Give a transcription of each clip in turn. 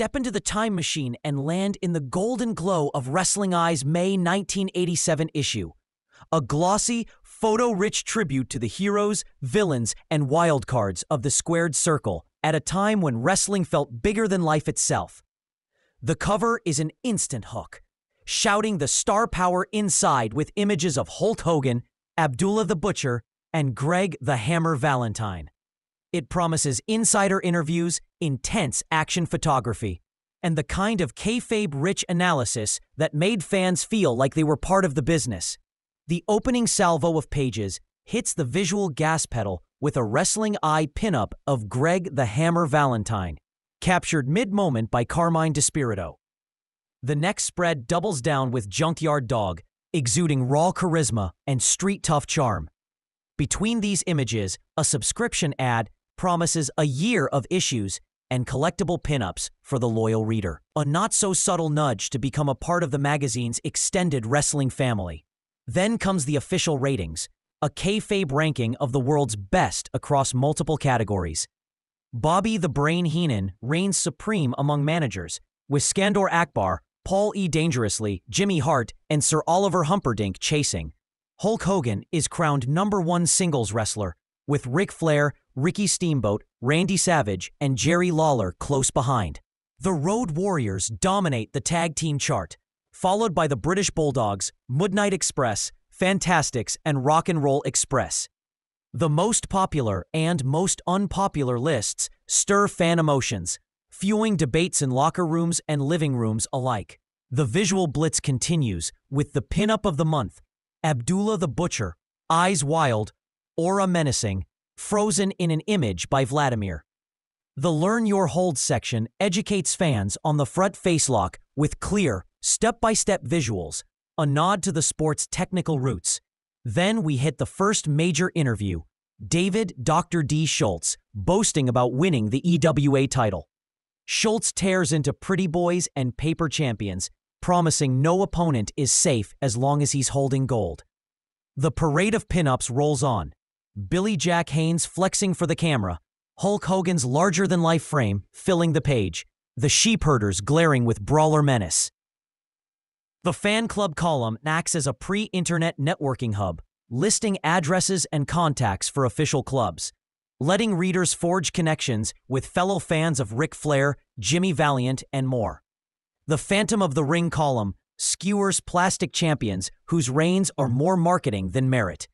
step into the time machine and land in the golden glow of Wrestling Eye's May 1987 issue. A glossy, photo-rich tribute to the heroes, villains, and wildcards of the squared circle at a time when wrestling felt bigger than life itself. The cover is an instant hook, shouting the star power inside with images of Hulk Hogan, Abdullah the Butcher, and Greg the Hammer Valentine. It promises insider interviews, intense action photography, and the kind of kayfabe-rich analysis that made fans feel like they were part of the business. The opening salvo of pages hits the visual gas pedal with a Wrestling Eye pinup of Greg the Hammer Valentine, captured mid-moment by Carmine Despirito. The next spread doubles down with Junkyard Dog, exuding raw charisma and street-tough charm. Between these images, a subscription ad promises a year of issues and collectible pinups for the loyal reader. A not-so-subtle nudge to become a part of the magazine's extended wrestling family. Then comes the official ratings, a kayfabe ranking of the world's best across multiple categories. Bobby the Brain Heenan reigns supreme among managers, with Skandor Akbar, Paul E. Dangerously, Jimmy Hart, and Sir Oliver Humperdinck chasing. Hulk Hogan is crowned #1 singles wrestler, with Ric Flair, Ricky Steamboat, Randy Savage, and Jerry Lawler close behind. The Road Warriors dominate the tag team chart, followed by the British Bulldogs, Midnight Express, Fantastics, and Rock and Roll Express. The most popular and most unpopular lists stir fan emotions, fueling debates in locker rooms and living rooms alike. The visual blitz continues with the pinup of the month, Abdullah the Butcher, eyes wild, aura menacing, frozen in an image by Vladimir. The Learn Your Hold section educates fans on the front facelock with clear, step-by-step visuals, a nod to the sport's technical roots. Then we hit the first major interview, David Dr. D. Schultz boasting about winning the EWA title. Schultz tears into Pretty Boys and Paper Champions, promising no opponent is safe as long as he's holding gold. The parade of pinups rolls on, Billy Jack Haynes flexing for the camera, Hulk Hogan's larger-than-life frame filling the page, the Sheepherders glaring with brawler menace. The fan club column acts as a pre-internet networking hub, listing addresses and contacts for official clubs, letting readers forge connections with fellow fans of Ric Flair, Jimmy Valiant, and more. The Phantom of the Ring column skewers plastic champions whose reigns are more marketing than merit.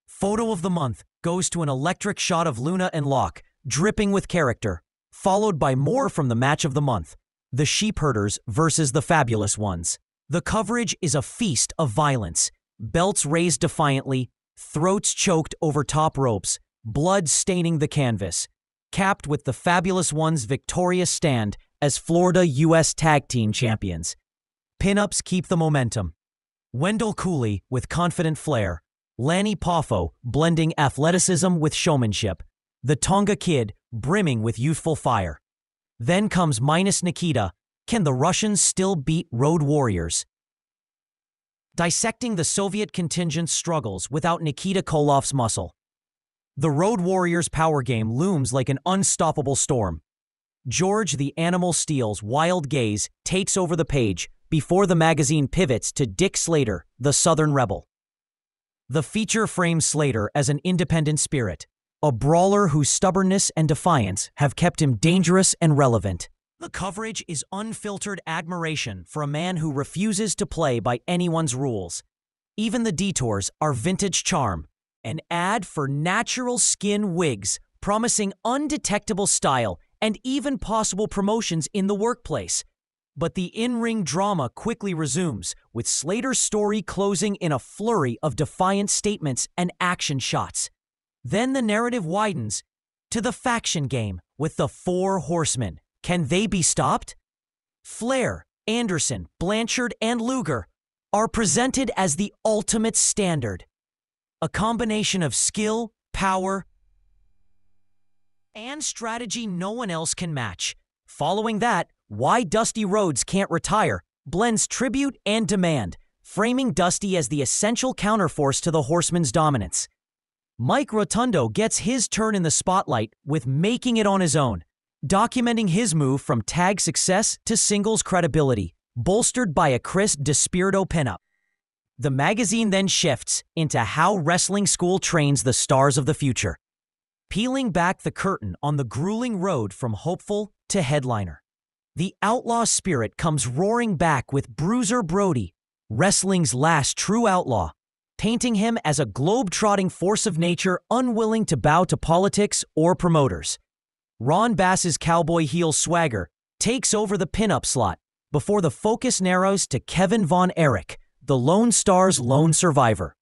Photo of the month goes to an electric shot of Luna and Locke, dripping with character, followed by more from the match of the month, the Sheepherders versus the Fabulous Ones. The coverage is a feast of violence, belts raised defiantly, throats choked over top ropes, blood staining the canvas, capped with the Fabulous Ones' victorious stand as Florida U.S. Tag Team Champions. Pinups keep the momentum. Wendell Cooley with confident flair, Lanny Poffo blending athleticism with showmanship, the Tonga Kid brimming with youthful fire. Then comes Minus Nikita. Can the Russians still beat Road Warriors? Dissecting the Soviet contingent's struggles without Nikita Koloff's muscle. The Road Warriors' power game looms like an unstoppable storm. George the Animal Steel's wild gaze takes over the page before the magazine pivots to Dick Slater, the Southern Rebel. The feature frames Slater as an independent spirit, a brawler whose stubbornness and defiance have kept him dangerous and relevant. The coverage is unfiltered admiration for a man who refuses to play by anyone's rules. Even the detours are vintage charm. An ad for natural skin wigs, promising undetectable style and even possible promotions in the workplace. But the in-ring drama quickly resumes, with Slater's story closing in a flurry of defiant statements and action shots. Then the narrative widens to the faction game with the Four Horsemen. Can they be stopped? Flair, Anderson, Blanchard, and Luger are presented as the ultimate standard. A combination of skill, power, and strategy no one else can match. Following that, Why Dusty Rhodes Can't Retire blends tribute and demand, framing Dusty as the essential counterforce to the Horsemen's dominance. Mike Rotundo gets his turn in the spotlight with Making It on His Own, documenting his move from tag success to singles credibility, bolstered by a Chris Despirito pinup. The magazine then shifts into how wrestling school trains the stars of the future, peeling back the curtain on the grueling road from hopeful to headliner. The outlaw spirit comes roaring back with Bruiser Brody, wrestling's last true outlaw, painting him as a globe-trotting force of nature unwilling to bow to politics or promoters. Ron Bass's cowboy heel swagger takes over the pinup slot before the focus narrows to Kevin Von Erich, the Lone Star's lone survivor.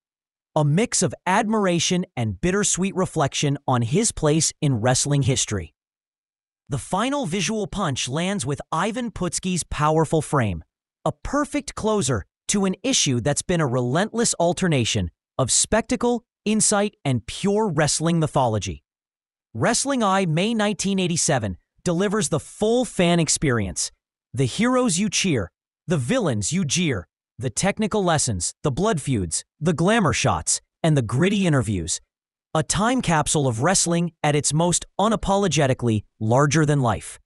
A mix of admiration and bittersweet reflection on his place in wrestling history. The final visual punch lands with Ivan Putski's powerful frame, a perfect closer to an issue that's been a relentless alternation of spectacle, insight, and pure wrestling mythology. Wrestling Eye, May 1987, delivers the full fan experience. The heroes you cheer, the villains you jeer, the technical lessons, the blood feuds, the glamour shots, and the gritty interviews. A time capsule of wrestling at its most unapologetically larger than life.